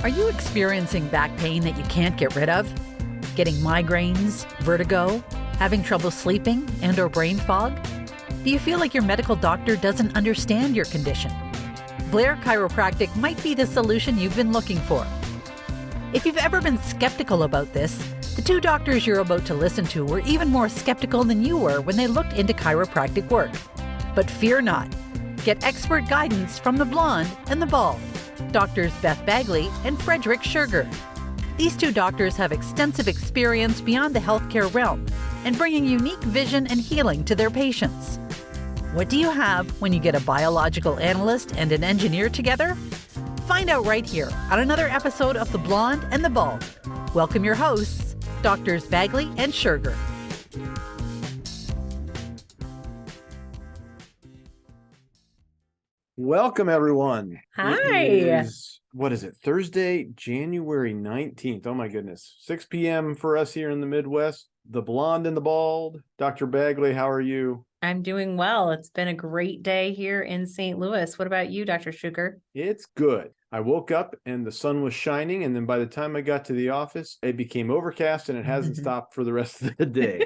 Are you experiencing back pain that you can't get rid of? Getting migraines, vertigo, having trouble sleeping, and/or brain fog? Do you feel like your medical doctor doesn't understand your condition? Blair Chiropractic might be the solution you've been looking for. If you've ever been skeptical about this, the two doctors you're about to listen to were even more skeptical than you were when they looked into chiropractic work. But fear not. Get expert guidance from the blonde and the bald, Doctors Beth Bagley and Frederick Schurger. These two doctors have extensive experience beyond the healthcare realm and bringing unique vision and healing to their patients. What do you have when you get a biological analyst and an engineer together? Find out right here on another episode of The Blonde and the Bald. Welcome your hosts, Doctors Bagley and Schurger. Welcome, everyone. Hi. What is it? Thursday, January 19th. Oh, my goodness. 6 p.m. for us here in the Midwest. The Blonde and the Bald. Dr. Bagley, how are you? I'm doing well. It's been a great day here in St. Louis. What about you, Dr. Schurger? It's good. I woke up and the sun was shining, and then by the time I got to the office, it became overcast and it hasn't stopped for the rest of the day.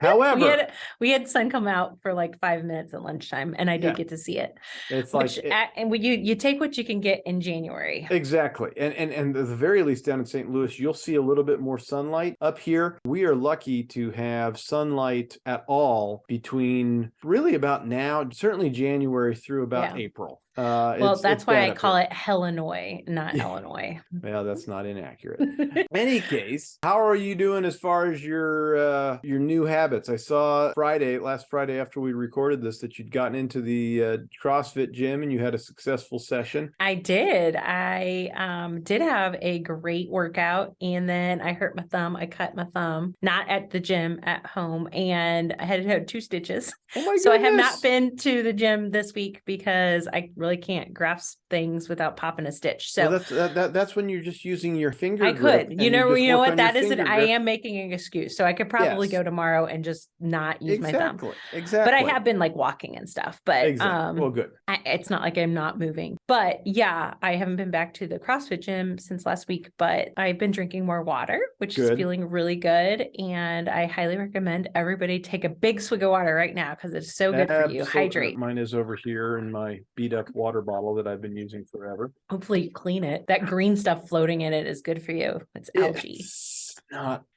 However, we had sun come out for like 5 minutes at lunchtime, and I did get to see it. It's and you take what you can get in January. Exactly. And at the very least down in St. Louis, you'll see a little bit more sunlight. Up here, we are lucky to have sunlight at all between really about now, certainly January through about April. That's why I call it Hellinoy, not Illinois. Well, that's not inaccurate. In any case, how are you doing as far as your new habits? I saw last Friday after we recorded this, that you'd gotten into the CrossFit gym and you had a successful session. I did. I did have a great workout, and then I hurt my thumb. I cut my thumb, not at the gym, at home, and I had to have 2 stitches. Oh my goodness. So I have not been to the gym this week because I really can't grasp things without popping a stitch. So that's when you're just using your finger. I could, you know what? That is it. I am making an excuse. So I could probably go tomorrow and just not use my thumb. Exactly. But I have been like walking and stuff, but well, good. It's not like I'm not moving, but yeah, I haven't been back to the CrossFit gym since last week, but I've been drinking more water, which is feeling really good. And I highly recommend everybody take a big swig of water right now, because it's so good for you. Hydrate. Mine is over here in my beat up water bottle that I've been using forever. Hopefully you clean it. That green stuff floating in it is good for you. It's algae.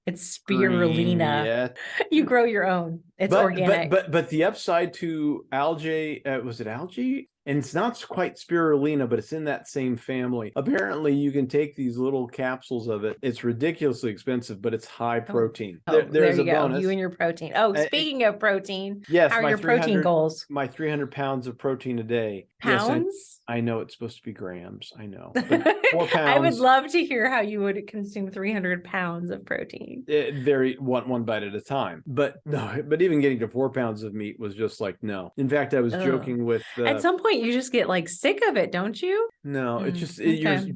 It's spirulina. You grow your own. It's organic. But the upside to algae, was it algae? And it's not quite spirulina, but it's in that same family. Apparently, you can take these little capsules of it. It's ridiculously expensive, but it's high protein. There's a bonus. You and your protein. Speaking of protein, yes, how are your protein goals? My 300 pounds of protein a day. Pounds? Yes, I know it's supposed to be grams. I know. But 4 pounds. I would love to hear how you would consume 300 pounds of protein. One bite at a time. But no, but even getting to 4 pounds of meat was just like, no. In fact, I was joking with... at some point, you just get like sick of it, don't you? No, it's just,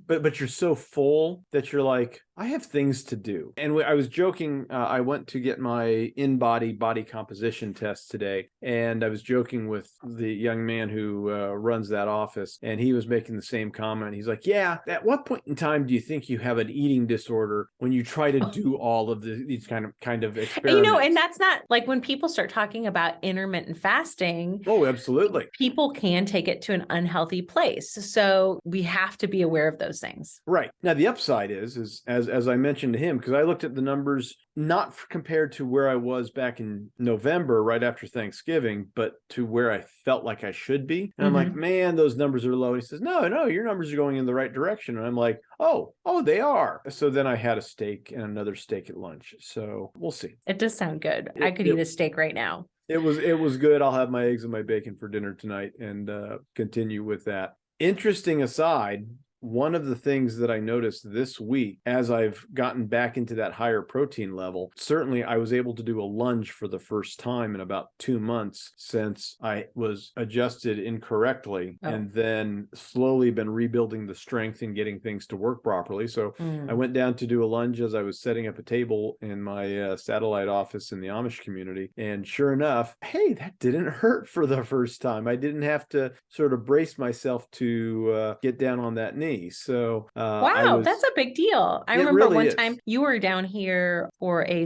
but you're so full that you're like, I have things to do. And I was joking. I went to get my in-body body composition test today. And I was joking with the young man who runs that office. And he was making the same comment. He's like, yeah, at what point in time do you think you have an eating disorder when you try to do all of these kind of experiments? And that's not like when people start talking about intermittent fasting. Oh, absolutely. People can take it to an unhealthy place. So we have to be aware of those things. Right. Now, the upside is as I mentioned to him, because I looked at the numbers, not compared to where I was back in November, right after Thanksgiving, but to where I felt like I should be. And I'm like, man, those numbers are low. He says, no, your numbers are going in the right direction. And I'm like, oh, they are. So then I had a steak and another steak at lunch. So we'll see. It does sound good. I could eat a steak right now. It was good. I'll have my eggs and my bacon for dinner tonight and continue with that. Interesting aside, one of the things that I noticed this week, as I've gotten back into that higher protein level, certainly I was able to do a lunge for the first time in about 2 months since I was adjusted incorrectly and then slowly been rebuilding the strength and getting things to work properly. So I went down to do a lunge as I was setting up a table in my satellite office in the Amish community. And sure enough, hey, that didn't hurt for the first time. I didn't have to sort of brace myself to get down on that knee. me. So wow, that's a big deal. I remember really one is. time you were down here for a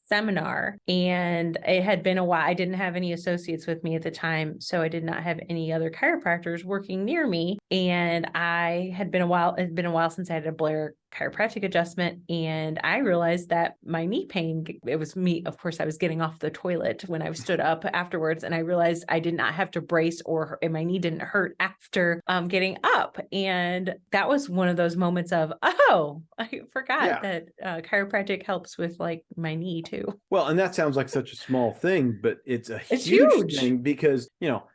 seminar, and it had been a while. I didn't have any associates with me at the time, so I did not have any other chiropractors working near me. And it had been a while since I had a Blair chiropractic adjustment, and I realized that my knee pain, it was me, of course, I was getting off the toilet when I stood up afterwards, and I realized I did not have to brace, and my knee didn't hurt after getting up. And that was one of those moments of, oh, I forgot that chiropractic helps with like my knee too. Well, and that sounds like such a small thing, but it's huge thing, because,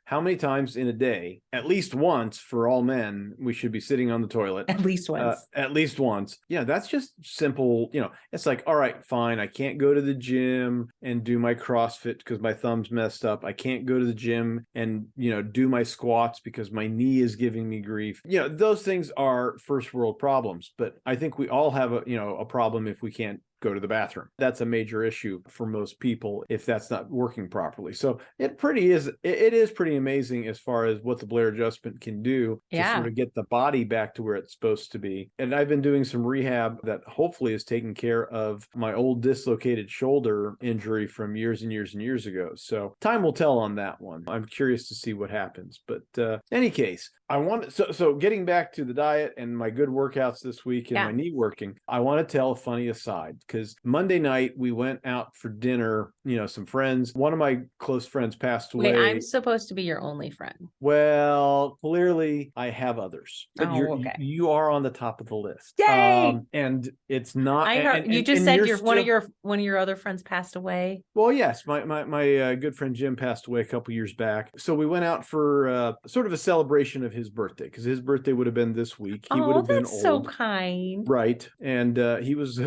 how many times in a day, at least once for all men, we should be sitting on the toilet. At least once. At least once. Yeah, that's just simple. It's like, all right, fine. I can't go to the gym and do my CrossFit because my thumb's messed up. I can't go to the gym and, do my squats because my knee is giving me grief. Those things are first world problems, but I think we all have a problem if we can't go to the bathroom. That's a major issue for most people if that's not working properly. So it is pretty amazing as far as what the Blair adjustment can do to sort of get the body back to where it's supposed to be. And I've been doing some rehab that hopefully is taking care of my old dislocated shoulder injury from years and years and years ago. So time will tell on that one. I'm curious to see what happens. But any case, so getting back to the diet and my good workouts this week and my knee working, I want to tell a funny aside, because Monday night we went out for dinner, some friends. One of my close friends passed away. Wait, I'm supposed to be your only friend. Well, clearly I have others, but you are on the top of the list. Yay! And it's not. I heard you just said one of your other friends passed away. Well, yes, my good friend Jim passed away a couple years back. So we went out for sort of a celebration of his birthday, because his birthday would have been this week. He would have been old. So kind. Right. And he was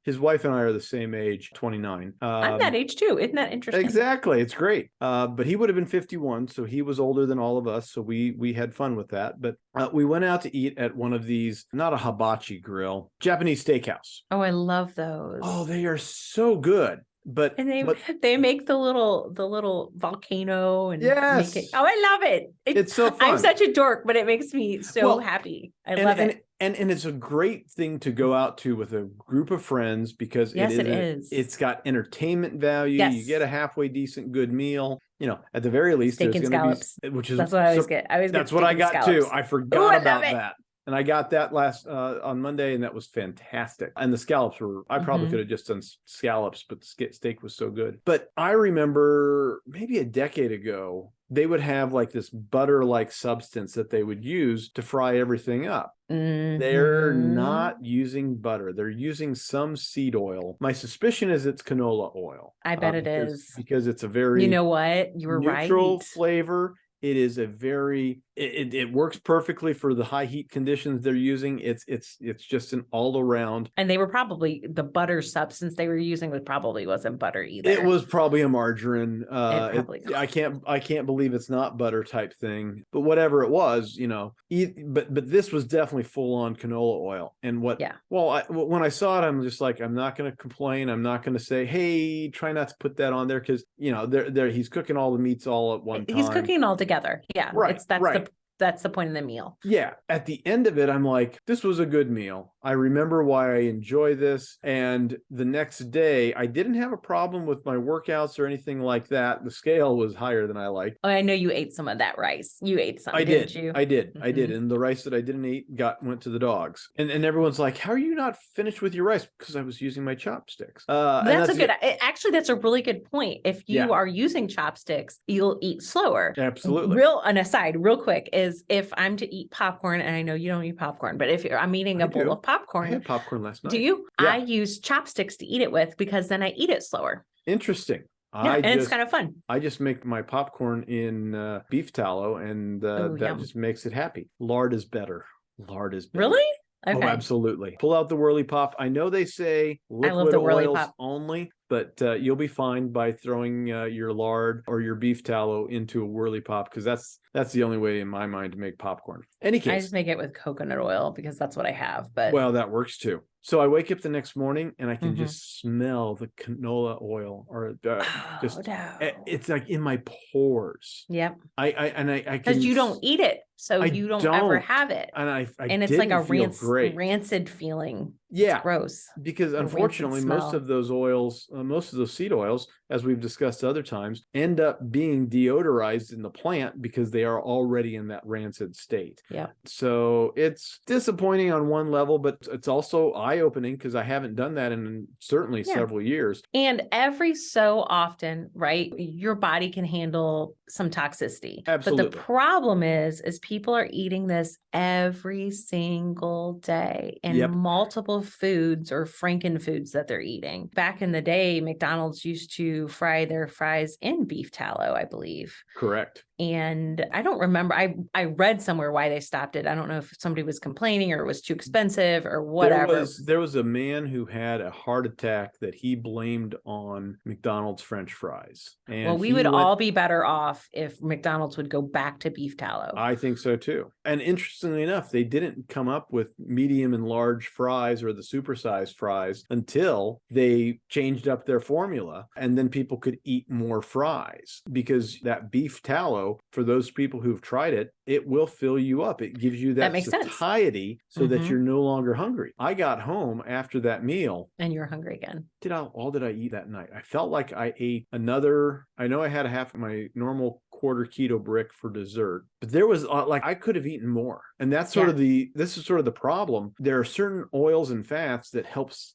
his wife and I are the same age, 29. I'm that age too. Isn't that interesting? Exactly. It's great. But he would have been 51, so he was older than all of us. So we had fun with that. But we went out to eat at one of these, not a hibachi grill, Japanese steakhouse. Oh, I love those. Oh, they are so good. But they make the little volcano and yes. make it. Oh, I love it. It's so fun. I'm such a dork, but it makes me so happy. I love it. And it's a great thing to go out to with a group of friends, because it is. It's got entertainment value. Yes. You get a halfway decent good meal. At the very least, steak and scallops. That's what I always get. That's what I got too. I forgot about that. And I got that last on Monday, and that was fantastic. And the scallops I probably could have just done scallops, but the steak was so good. But I remember maybe a decade ago, they would have like this butter-like substance that they would use to fry everything up. Mm-hmm. They're not using butter. They're using some seed oil. My suspicion is it's canola oil. I bet it is. Because it's a very, you know what? You were neutral right. flavor. It is a very, it works perfectly for the high heat conditions they're using. It's just an all around. And they were probably, the butter substance they were using wasn't butter either. It was probably a margarine. I can't believe it's not butter type thing, but whatever it was, but this was definitely full on canola oil. And when I saw it, I'm just like, I'm not going to complain. I'm not going to say, hey, try not to put that on there. Cause he's cooking all the meats all at one time. He's cooking all together. Yeah. Right. That's the point of the meal. Yeah. At the end of it, I'm like, this was a good meal. I remember why I enjoy this. And the next day, I didn't have a problem with my workouts or anything like that. The scale was higher than I liked. Oh, I know you ate some of that rice. You ate some, didn't you? I did. Mm-hmm. I did. And the rice that I didn't eat went to the dogs. And everyone's like, how are you not finished with your rice? Because I was using my chopsticks. That's a really good point. If you are using chopsticks, you'll eat slower. Absolutely. An aside, real quick, is if I'm to eat popcorn, and I know you don't eat popcorn, but if I'm eating a bowl of popcorn. I had popcorn last night. Do you? Yeah. I use chopsticks to eat it with, because then I eat it slower. Interesting. It's kind of fun. I just make my popcorn in beef tallow, and that just makes it happy. Lard is better. Really? Okay. Oh, absolutely. Pull out the Whirly Pop. I know they say liquid oils only, but you'll be fine by throwing your lard or your beef tallow into a whirly pop, because that's the only way in my mind to make popcorn. Any case, I just make it with coconut oil because that's what I have. But well, that works too. So I wake up the next morning and I can just smell the canola oil, or it's like in my pores. Yep. I can, because you don't eat it, so you don't ever have it, and it's like a rancid feeling. Yeah, it's gross. Because unfortunately, most of those oils, most of those seed oils, as we've discussed other times, end up being deodorized in the plant because they are already in that rancid state. Yeah. So it's disappointing on one level, but it's also eye-opening because I haven't done that in certainly several years. And every so often, right, your body can handle some toxicity. Absolutely. But the problem is people are eating this every single day in multiple foods or franken foods that they're eating. Back in the day, McDonald's used to fry their fries in beef tallow, I believe. Correct. And I don't remember. I read somewhere why they stopped it. I don't know if somebody was complaining or it was too expensive or whatever. There was a man who had a heart attack that he blamed on McDonald's French fries. And well, we would all be better off if McDonald's would go back to beef tallow. I think so too. And interestingly enough, they didn't come up with medium and large fries or the supersized fries until they changed up their formula, and then people could eat more fries, because that beef tallow, for those people who've tried it, it will fill you up. It gives you that satiety so that you're no longer hungry. I got home after that meal. And you're hungry again. All did I eat that night? I felt like I ate another, I know I had a half of my normal quarter keto brick for dessert, but there was I could have eaten more. And that's sort of this is sort of the problem. There are certain oils and fats that helps,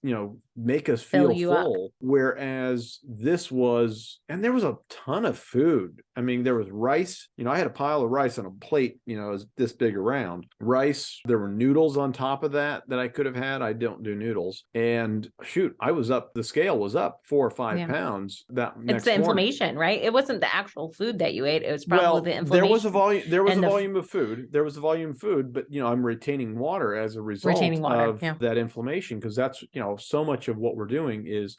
make us feel full. Whereas this was, and there was a ton of food. I mean, there was rice, I had a pile of rice on a plate, is this big around rice. There were noodles on top of that I could have had. I don't do noodles. And shoot, the scale was up 4 or 5 pounds that next It's the inflammation, morning. Right? It wasn't the actual food that you ate. It was probably the inflammation. There was a volume of food. There was a volume of food, but I'm retaining water as a result of that inflammation, because that's so much of what we're doing is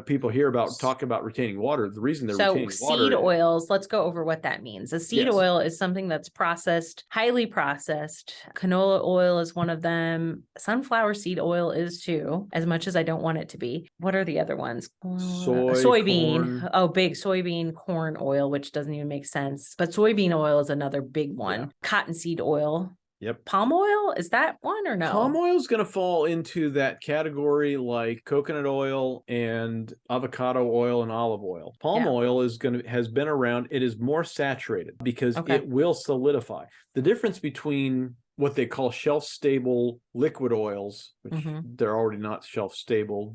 people talk about retaining water. The reason they're retaining water. Seed oils. Let's go over what that means. A seed oil is something that's processed, highly processed. Canola oil is one of them. Sunflower seed oil is too, as much as I don't want it to be. What are the other ones? Soybean. Corn. Oh, big soybean corn oil, which doesn't even make sense. But soybean oil is another big one. Yeah. Cottonseed oil. Yep. Palm oil, is that one or no? Palm oil is going to fall into that category like coconut oil and avocado oil and olive oil. Palm oil has been around. It is more saturated because it will solidify. The difference between what they call shelf-stable liquid oils, which they're already not shelf-stable,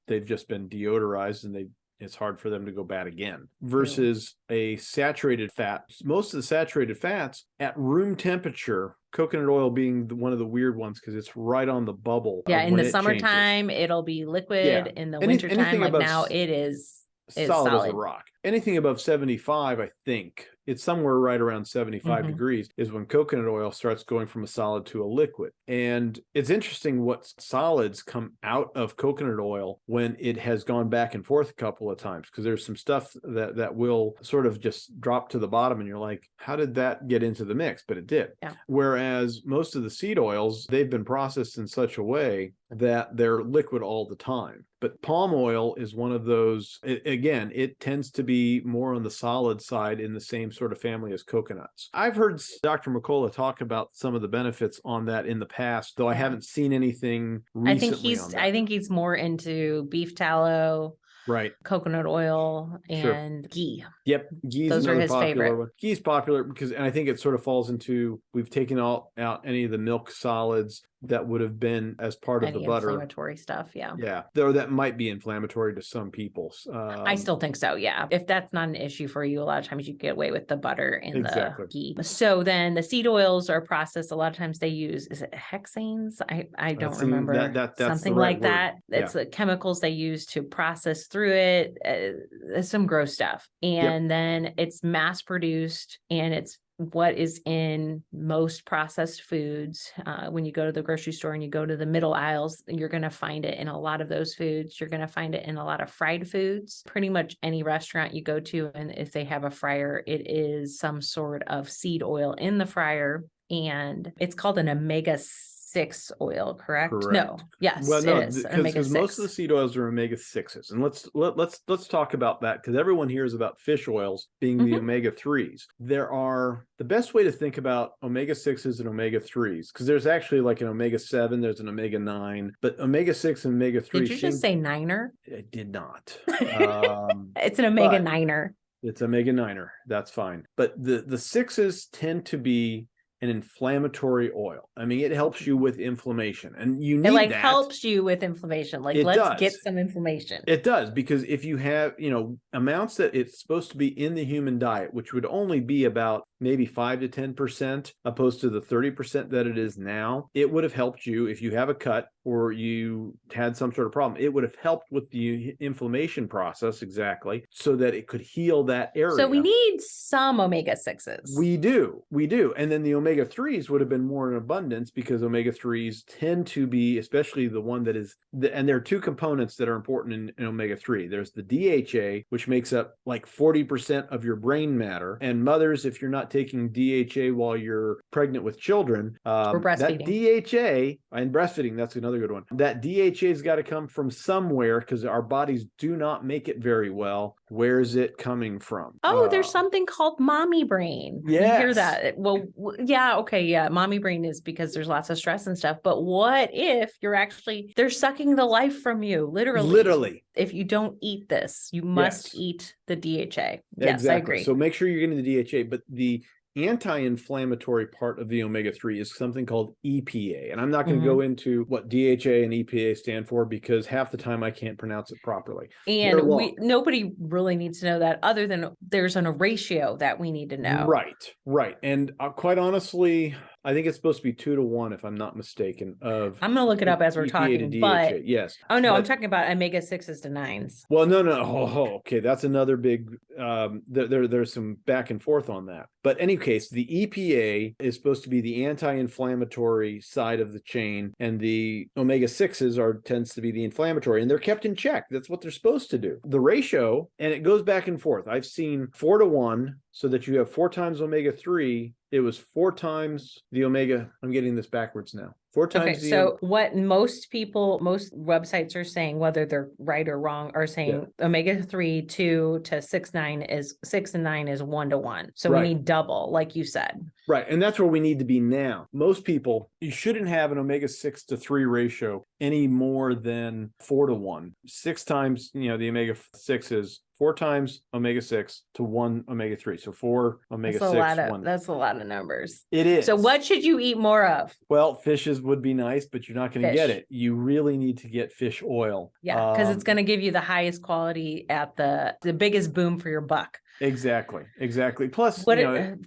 they've just been deodorized and it's hard for them to go bad again, versus a saturated fat. Most of the saturated fats at room temperature, coconut oil being one of the weird ones because it's right on the bubble. Yeah, in the summertime, it'll be liquid. Yeah. In the wintertime, like now, it is solid as a rock. Anything above 75, I think, it's somewhere right around 75 degrees, is when coconut oil starts going from a solid to a liquid. And it's interesting what solids come out of coconut oil when it has gone back and forth a couple of times, because there's some stuff that will sort of just drop to the bottom and you're like, how did that get into the mix? But it did. Yeah. Whereas most of the seed oils, they've been processed in such a way that they're liquid all the time. But palm oil is one of those, it tends to be more on the solid side in the same sort of family as coconuts. I've heard Dr. McCullough talk about some of the benefits on that in the past, though I haven't seen anything recently on that. I think he's more into beef tallow, right, coconut oil, and ghee. Yep, ghee is another popular one. Ghee is popular because, and I think it sort of falls into, we've taken out any of the milk solids that would have been as part of the butter. Inflammatory stuff, yeah. Though that might be inflammatory to some people. I still think so, yeah. If that's not an issue for you, a lot of times you get away with the butter and the ghee. So then the seed oils are processed. A lot of times they use, is it hexanes? I don't remember. That's something like that. It's the chemicals they use to process through it. It's some gross stuff. And then it's mass produced and it's what is in most processed foods. When you go to the grocery store and you go to the middle aisles, you're going to find it in a lot of those foods. You're going to find it in a lot of fried foods. Pretty much any restaurant you go to, and if they have a fryer, it is some sort of seed oil in the fryer. And it's called an omega-6 oil, correct? No. Yes, well, no, it is because most of the seed oils are omega-6s, and let's talk about that, because everyone hears about fish oils being the omega-3s. The best way to think about omega-6s and omega-3s, because there's actually like an omega-7, there's an omega-9, but omega-6 and omega-3. Did you just say niner? I did not. It's an omega-9er. It's omega-9er. That's fine. But the sixes tend to be an inflammatory oil. I mean, it helps you with inflammation, and you need that. Helps you with inflammation. Let's get some inflammation. It does, because if you have, amounts that it's supposed to be in the human diet, which would only be about maybe 5 to 10% opposed to the 30% that it is now, it would have helped you if you have a cut or you had some sort of problem. It would have helped with the inflammation process, exactly, so that it could heal that area. So we need some omega-6s. We do. And then the omega-3s would have been more in abundance, because omega-3s tend to be, especially the one that is, and there are two components that are important in omega-3. There's the DHA, which makes up like 40% of your brain matter. And mothers, if you're not taking DHA while you're pregnant with children, or breastfeeding. That DHA, and breastfeeding, that's another good one. That DHA's got to come from somewhere, because our bodies do not make it very well. Where is it coming from? Oh, there's something called mommy brain. Yes. You hear that? Well, yeah, okay, yeah. Mommy brain is because there's lots of stress and stuff. But what if they're sucking the life from you, literally? Literally. If you don't eat this, you must eat the DHA. Yes, exactly. I agree. So make sure you're getting the DHA, but the anti-inflammatory part of the omega-3 is something called EPA. And I'm not going to go into what DHA and EPA stand for, because half the time I can't pronounce it properly. And nobody really needs to know that, other than there's a ratio that we need to know. Right. And quite honestly, I think it's supposed to be 2 to 1, if I'm not mistaken. I'm going to look it up as we're talking. But yes. Oh no, I'm talking about omega-6s to 9s. Well, no. Okay, that's another big. There's some back and forth on that. But in any case, the EPA is supposed to be the anti-inflammatory side of the chain, and the omega-6s tends to be the inflammatory, and they're kept in check. That's what they're supposed to do. The ratio, and it goes back and forth. I've seen 4 to 1, so that you have 4 times omega-3. It was 4 times the omega. I'm getting this backwards now. 4 times. Okay, so what most websites are saying, whether they're right or wrong, are saying omega-3 2 to 6 and 9 is 1 to 1. So we need double, like you said. Right, and that's where we need to be now. Most people, you shouldn't have an omega-6 to 3 ratio any more than 4 to 1. 6 times, the omega-6 is 4 times omega-6 to 1 omega-3. So 4 omega-6. 1. That's a lot of numbers. It is. So what should you eat more of? Well, fishes would be nice, but you're not going to get it. You really need to get fish oil. Yeah, because it's going to give you the highest quality at the biggest boom for your buck. Exactly. Plus,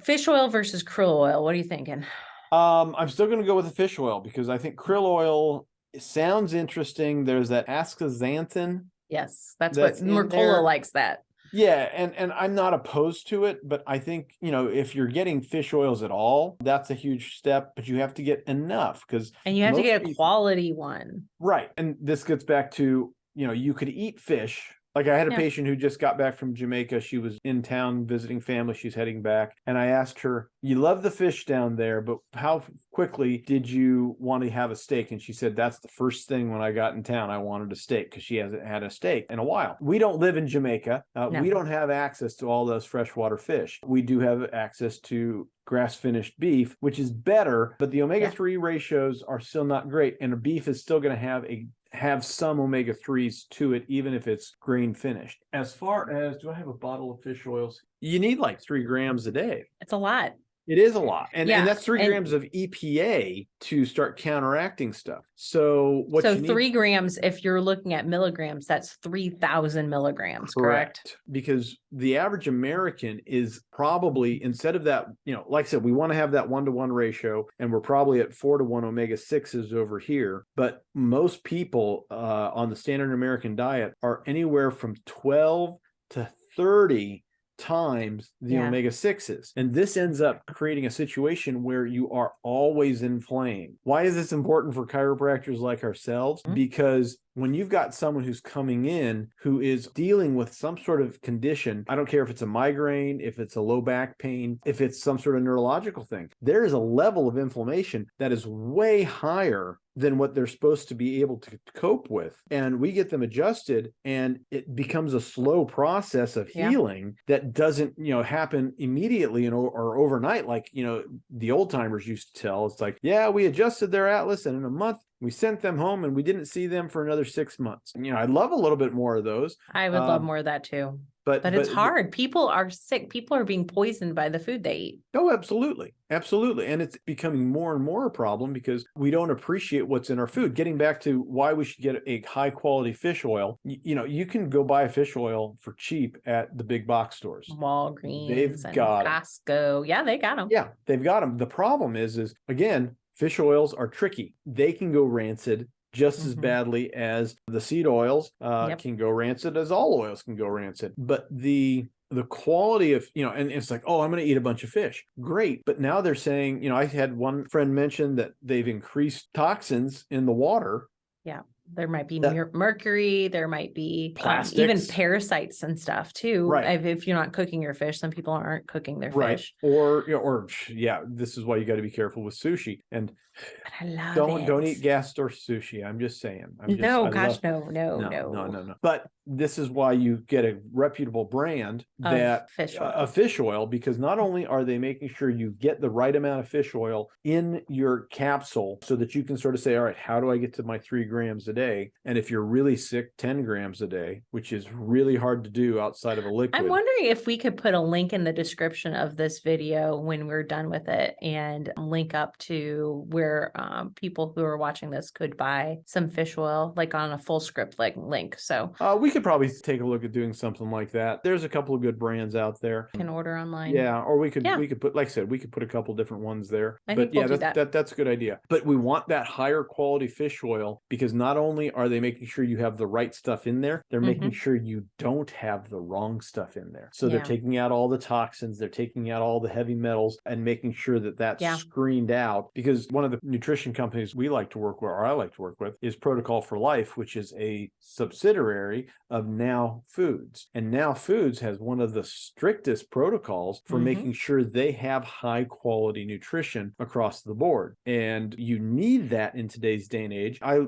fish oil versus krill oil. What are you thinking? I'm still going to go with the fish oil, because I think krill oil sounds interesting. There's that astaxanthin. Yes, that's what Mercola likes that. Yeah, and I'm not opposed to it, but I think, if you're getting fish oils at all, that's a huge step, but you have to get enough, and you have to get a quality one. Right. And this gets back to, you could eat fish. Like I had a patient who just got back from Jamaica. She was in town visiting family. She's heading back. And I asked her, you love the fish down there, but how quickly did you want to have a steak? And she said, that's the first thing when I got in town, I wanted a steak, because she hasn't had a steak in a while. We don't live in Jamaica. No. We don't have access to all those freshwater fish. We do have access to grass-finished beef, which is better, but the omega-3 ratios are still not great. And a beef is still going to have some omega-3s to it, even if it's grain finished. As far as, do I have a bottle of fish oils? You need like 3 grams a day. It's a lot. It is a lot. And that's 3 grams of EPA to start counteracting stuff. So 3 grams, if you're looking at milligrams, that's 3,000 milligrams, correct? Because the average American is probably, instead of that, like I said, we want to have that 1 to 1 ratio, and we're probably at 4 to 1 omega-6s over here. But most people on the standard American diet are anywhere from 12 to 30 times the omega-6s. And this ends up creating a situation where you are always inflamed. Why is this important for chiropractors like ourselves? Because when you've got someone who's coming in who is dealing with some sort of condition, I don't care if it's a migraine, if it's a low back pain, if it's some sort of neurological thing, there is a level of inflammation that is way higher than what they're supposed to be able to cope with. And we get them adjusted, and it becomes a slow process of healing that doesn't, happen immediately or overnight. Like, the old timers used to tell, it's like, yeah, we adjusted their atlas, and in a month we sent them home and we didn't see them for another 6 months. I'd love a little bit more of those. I would love more of that too. But it's hard. People are sick. People are being poisoned by the food they eat. Oh, absolutely. Absolutely. And it's becoming more and more a problem because we don't appreciate what's in our food. Getting back to why we should get a high quality fish oil, you can go buy a fish oil for cheap at the big box stores. Walgreens and Costco. Yeah, they got them. Yeah, they've got them. The problem is again, fish oils are tricky. They can go rancid just as badly as the seed oils can go rancid, as all oils can go rancid. But the quality of, and it's like, oh, I'm going to eat a bunch of fish. Great. But now they're saying, I had one friend mention that they've increased toxins in the water. Yeah. There might be mercury. There might be plastics, even parasites and stuff too. Right. If you're not cooking your fish, some people aren't cooking their fish. Or this is why you got to be careful with sushi. And I love don't eat gas store sushi. I'm just saying. No. But this is why you get a reputable brand that a fish oil, because not only are they making sure you get the right amount of fish oil in your capsule so that you can sort of say, all right, how do I get to my 3 grams a day? And if you're really sick, 10 grams a day, which is really hard to do outside of a liquid. I'm wondering if we could put a link in the description of this video when we're done with it and link up to where people who are watching this could buy some fish oil, like on a full script link. So we could probably take a look at doing something like that. There's a couple of good brands out there. You can order online. Yeah, or we could put, like I said, we could put a couple different ones there. I think we'll do that. That's a good idea. But we want that higher quality fish oil because not only are they making sure you have the right stuff in there, they're making sure you don't have the wrong stuff in there. So they're taking out all the toxins, they're taking out all the heavy metals and making sure that that's screened out. Because one of the nutrition companies we like to work with, or I like to work with, is Protocol for Life, which is a subsidiary of Now Foods. And Now Foods has one of the strictest protocols for making sure they have high quality nutrition across the board. And you need that in today's day and age. I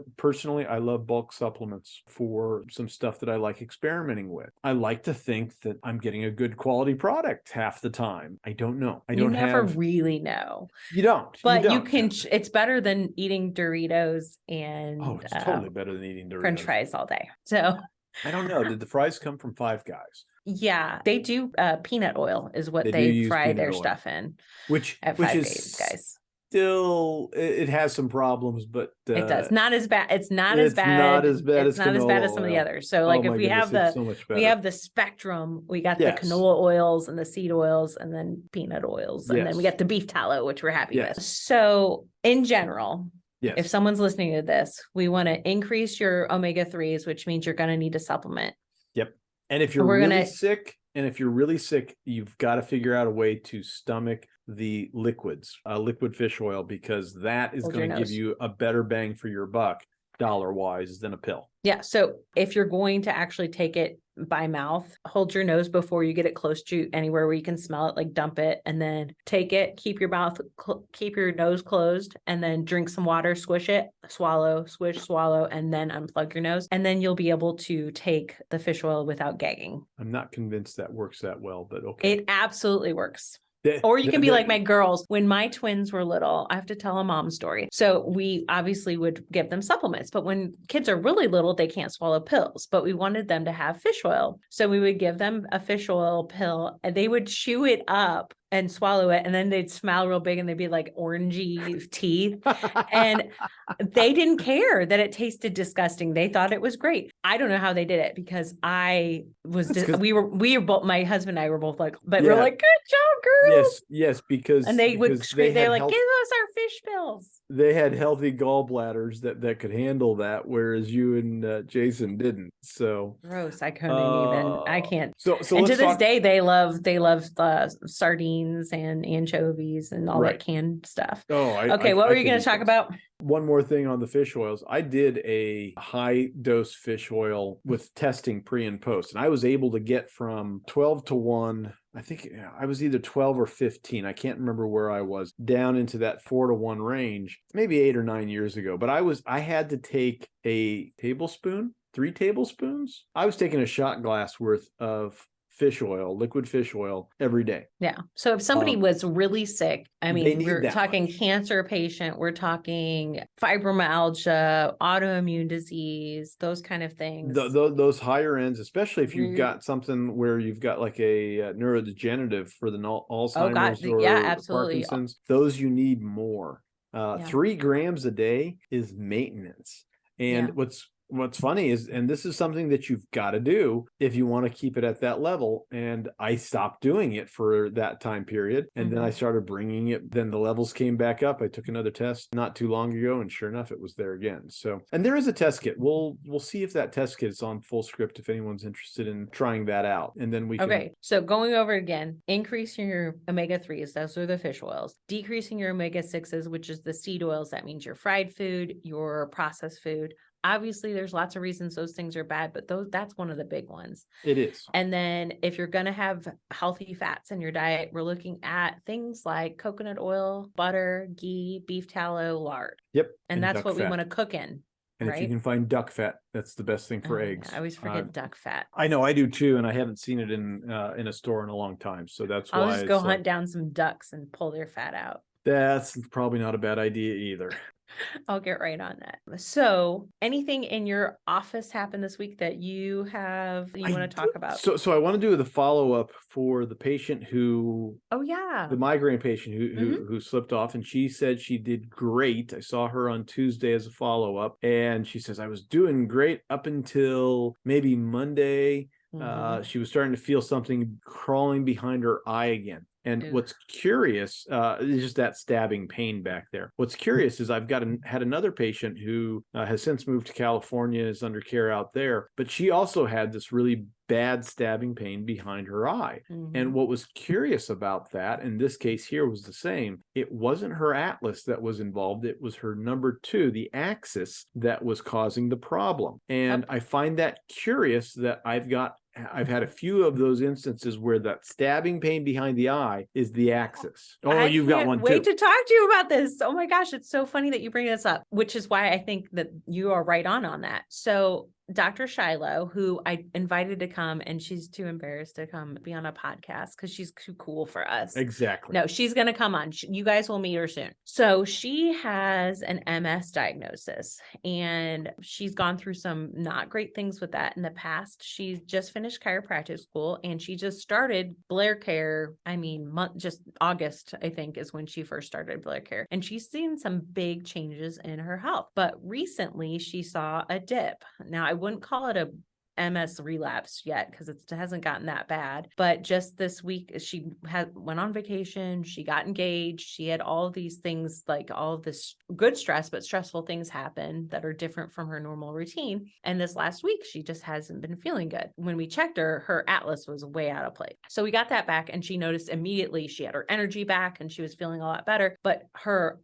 love bulk supplements for some stuff that I like experimenting with. I like to think that I'm getting a good quality product half the time. I don't know. You never really know. You don't. But you can, it's better than eating Doritos and it's totally better than eating Doritos. French fries all day. So I don't know. Did the fries come from Five Guys? Yeah, they do. Peanut oil is what they fry their stuff in. Which is Guys. Still, it has some problems, but it does not as bad. It's not as bad as some of the others. So, like, if we have we have the spectrum, we got the canola oils and the seed oils, and then peanut oils, and then we got the beef tallow, which we're happy with. So, in general, if someone's listening to this, we want to increase your omega-3s, which means you're going to need a supplement. Yep. And if you're really sick, you've got to figure out a way to stomach the liquids, liquid fish oil, because that is going to give you a better bang for your buck dollar-wise than a pill. Yeah. So if you're going to actually take it by mouth, hold your nose before you get it close to anywhere where you can smell it, like dump it and then take it, keep your nose closed, and then drink some water, squish it, swallow, squish, swallow, and then unplug your nose. And then you'll be able to take the fish oil without gagging. I'm not convinced that works that well, but okay. It absolutely works. Or you can be like my girls. When my twins were little, I have to tell a mom story. So we obviously would give them supplements, but when kids are really little, they can't swallow pills, but we wanted them to have fish oil. So we would give them a fish oil pill and they would chew it up and swallow it. And then they'd smile real big and they'd be like orangey teeth. And they didn't care that it tasted disgusting. They thought it was great. I don't know how they did it because I was we were both, my husband and I were both like, but we're like, good job, girl. Yes, because and they would scream, they're like, give us our fish bills. They had healthy gallbladders that could handle that, whereas you and Jason didn't. So gross. I couldn't even. I can't. So and to this day, they love sardines and anchovies and all that canned stuff. Okay, what were you going to talk about? One more thing on the fish oils. I did a high dose fish oil with testing pre and post, and I was able to get from 12 to 1. I think I was either 12 or 15. I can't remember where I was, down into that 4 to 1 range, maybe 8 or 9 years ago. But I had to take a tablespoon, 3 tablespoons. I was taking a shot glass worth of fish oil, liquid fish oil every day. Yeah. So if somebody was really sick, I mean, we're talking cancer patient, we're talking fibromyalgia, autoimmune disease, those kind of things. Those higher ends, especially if you've got something where you've got like a neurodegenerative for the Alzheimer's or Parkinson's, those you need more. 3 grams a day is maintenance. And what's funny is, and this is something that you've got to do if you want to keep it at that level. And I stopped doing it for that time period. And then I started bringing it. Then the levels came back up. I took another test not too long ago, and sure enough, it was there again. So, and there is a test kit. We'll see if that test kit is on Full Script if anyone's interested in trying that out. And then we can. Okay. So going over again, increasing your omega-3s, those are the fish oils, decreasing your omega-6s, which is the seed oils. That means your fried food, your processed food. Obviously, there's lots of reasons those things are bad, but that's one of the big ones. It is. And then if you're going to have healthy fats in your diet, we're looking at things like coconut oil, butter, ghee, beef tallow, lard. Yep. And that's what we want to cook in. And if you can find duck fat, that's the best thing for eggs. I always forget duck fat. I know, I do too, and I haven't seen it in a store in a long time. So that's why I'll just go hunt down some ducks and pull their fat out. That's probably not a bad idea either. I'll get right on that. So anything in your office happened this week that you want to talk about? So I want to do the follow-up for the patient who, the migraine patient who slipped off, and she said she did great. I saw her on Tuesday as a follow-up, and she says, I was doing great up until maybe Monday. She was starting to feel something crawling behind her eye again. And what's curious is just that stabbing pain back there. What's curious is I've had another patient who has since moved to California, is under care out there, but she also had this really bad stabbing pain behind her eye. And what was curious about that, in this case here, was the same. It wasn't her atlas that was involved. It was her number 2, the axis, that was causing the problem. And I find that curious that I've had a few of those instances where that stabbing pain behind the eye is the axis. You've got one too. Wait to talk to you about this. Oh my gosh, it's so funny that you bring this up, which is why I think that you are right on that. So Dr. Shiloh, who I invited to come, and she's too embarrassed to come be on a podcast because she's too cool for us. Exactly. No, she's going to come on. You guys will meet her soon. So she has an MS diagnosis, and she's gone through some not great things with that in the past. She's just finished chiropractic school, and she just started Blair Care. Just August, I think, is when she first started Blair Care. And she's seen some big changes in her health. But recently she saw a dip. Now, I wouldn't call it a MS relapse yet because it hasn't gotten that bad. But just this week, she went on vacation. She got engaged. She had all of these things, like all of this good stress, but stressful things happen that are different from her normal routine. And this last week, she just hasn't been feeling good. When we checked her, her atlas was way out of place. So we got that back, and she noticed immediately she had her energy back and she was feeling a lot better. But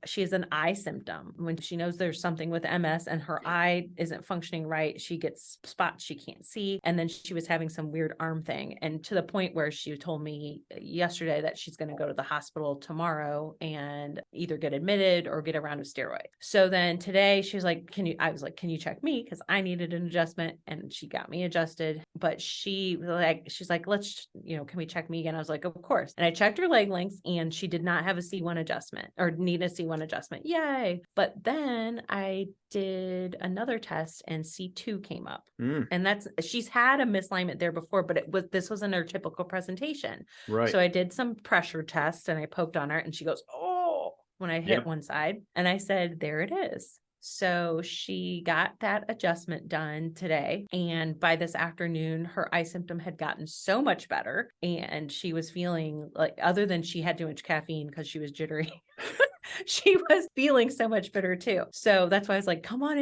she has an eye symptom. When she knows there's something with MS and her eye isn't functioning right, she gets spots she can't see. And then she was having some weird arm thing. And to the point where she told me yesterday that she's going to go to the hospital tomorrow and either get admitted or get a round of steroids. So then today she was like, I was like, can you check me? Because I needed an adjustment, and she got me adjusted. But she's like, let's, can we check me again? I was like, of course. And I checked her leg lengths, and she did not have a C1 adjustment or need a C1 adjustment. Yay. But then I did another test and C2 came up. Mm. And she's had a misalignment there before, but this wasn't her typical presentation. Right. So I did some pressure tests and I poked on her and she goes, oh, when I hit one side, and I said, there it is. So she got that adjustment done today. And by this afternoon, her eye symptom had gotten so much better. And she was feeling like, other than she had too much caffeine because she was jittery, she was feeling so much better too. So that's why I was like, come on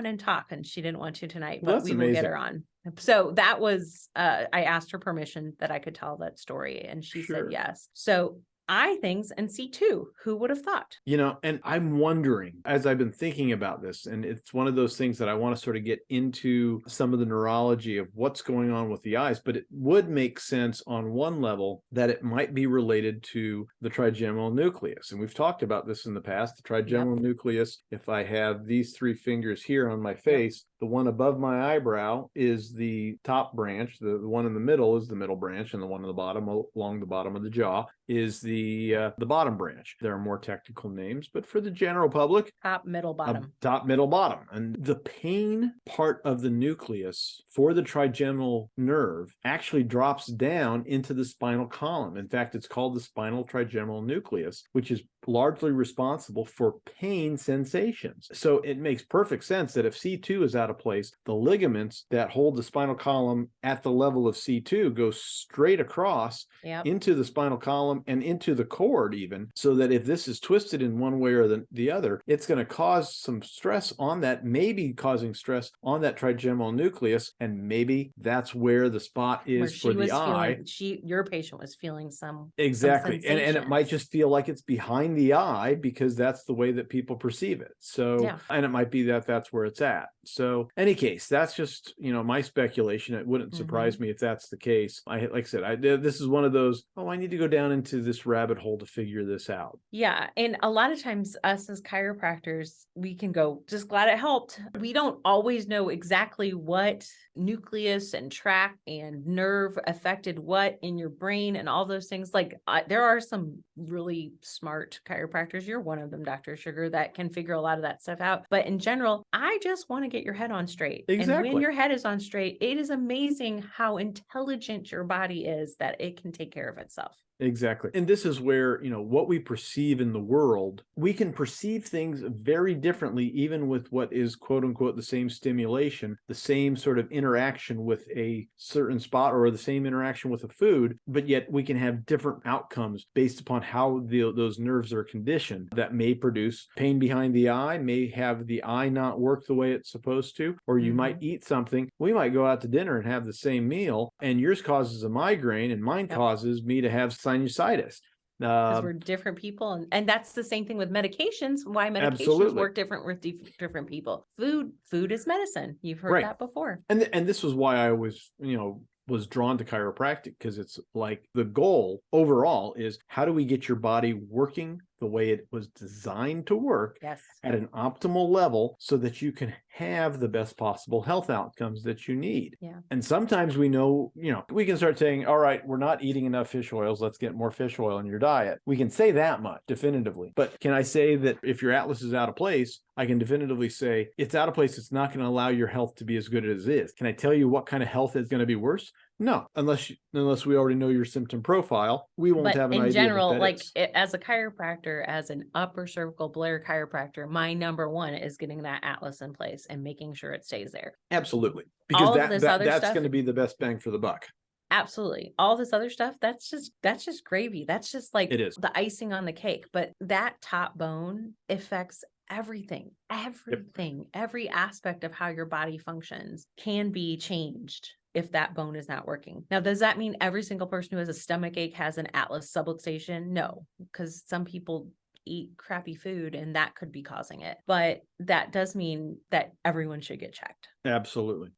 and talk. And she didn't want to tonight, but we will get her on. So that was, I asked her permission that I could tell that story. And she said yes. So eye things and C2, who would have thought? And I'm wondering, as I've been thinking about this, and it's one of those things that I want to sort of get into some of the neurology of what's going on with the eyes, but it would make sense on one level that it might be related to the trigeminal nucleus. And we've talked about this in the past, the trigeminal nucleus. If I have these three fingers here on my face, the one above my eyebrow is the top branch. The one in the middle is the middle branch, and the one on the bottom, along the bottom of the jaw, is the bottom branch. There are more technical names, but for the general public, top, middle, bottom. Top, middle, bottom. And the pain part of the nucleus for the trigeminal nerve actually drops down into the spinal column. In fact, it's called the spinal trigeminal nucleus, which is largely responsible for pain sensations. So it makes perfect sense that if C2 is out of place, the ligaments that hold the spinal column at the level of C2 go straight across into the spinal column and into the cord even, so that if this is twisted in one way or the other, it's going to cause some stress on that, maybe causing stress on that trigeminal nucleus, and maybe that's where the spot is for the eye. Your patient was feeling some exactly, and it might just feel like it's behind the eye because that's the way that people perceive it. So, and it might be that that's where it's at. So, any case, that's just my speculation. It wouldn't surprise me if that's the case. Like I said, this is one of those. Oh, I need to go down into this rabbit hole to figure this out. Yeah, and a lot of times, us as chiropractors, we can go, just glad it helped. We don't always know exactly what nucleus and tract and nerve affected what in your brain and all those things. Like there are some really smart chiropractors. You're one of them, Dr. Schurger, that can figure a lot of that stuff out. But in general, I just want to get your head on straight. Exactly. And when your head is on straight, it is amazing how intelligent your body is that it can take care of itself. Exactly. And this is where, what we perceive in the world, we can perceive things very differently, even with what is quote unquote the same stimulation, the same sort of interaction with a certain spot or the same interaction with a food, but yet we can have different outcomes based upon how those nerves are conditioned that may produce pain behind the eye, may have the eye not work the way it's supposed to, or you might eat something. We might go out to dinner and have the same meal, and yours causes a migraine and mine causes me to have sinusitis. Because we're different people. And that's the same thing with medications, why medications work different with different people. Food is medicine. You've heard that before. And this was why I was, was drawn to chiropractic, because it's like the goal overall is how do we get your body working the way it was designed to work at an optimal level so that you can have the best possible health outcomes that you need. And sometimes we know, we can start saying, all right, we're not eating enough fish oils. Let's get more fish oil in your diet. We can say that much definitively. But can I say that if your atlas is out of place, I can definitively say it's out of place. It's not going to allow your health to be as good as it is. Can I tell you what kind of health is going to be worse? No, unless we already know your symptom profile, we won't have an idea. In general, like as a chiropractor, as an upper cervical Blair chiropractor, my number one is getting that atlas in place and making sure it stays there. Absolutely, because that's going to be the best bang for the buck. Absolutely. All this other stuff, that's just gravy. That's just like it is the icing on the cake. But that top bone affects everything, every aspect of how your body functions can be changed if that bone is not working. Now, does that mean every single person who has a stomach ache has an atlas subluxation? No, because some people eat crappy food and that could be causing it. But that does mean that everyone should get checked. Absolutely.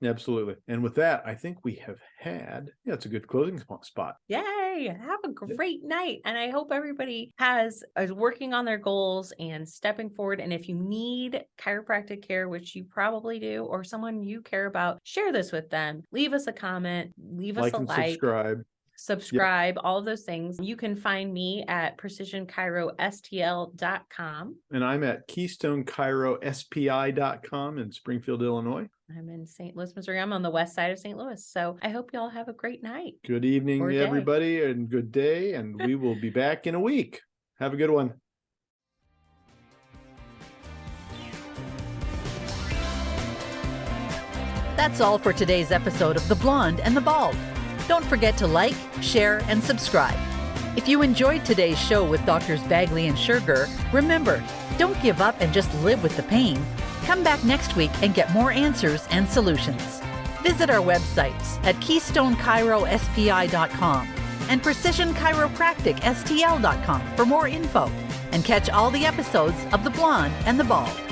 And with that, I think we have had, it's a good closing spot. Yay. Have a great night. And I hope everybody is working on their goals and stepping forward. And if you need chiropractic care, which you probably do, or someone you care about, share this with them. Leave us a comment, leave us a like. subscribe, all of those things. You can find me at precisionchirostl.com. And I'm at KeystoneChiroSPI.com in Springfield, Illinois. I'm in St. Louis, Missouri. I'm on the west side of St. Louis. So I hope y'all have a great night. Good evening, everybody, and good day. And we will be back in a week. Have a good one. That's all for today's episode of The Blonde and the Bald. Don't forget to like, share, and subscribe. If you enjoyed today's show with Drs. Bagley and Schurger, remember, don't give up and just live with the pain. Come back next week and get more answers and solutions. Visit our websites at KeystoneChiroSPI.com and PrecisionChiropracticSTL.com for more info, and catch all the episodes of The Blonde and the Bald.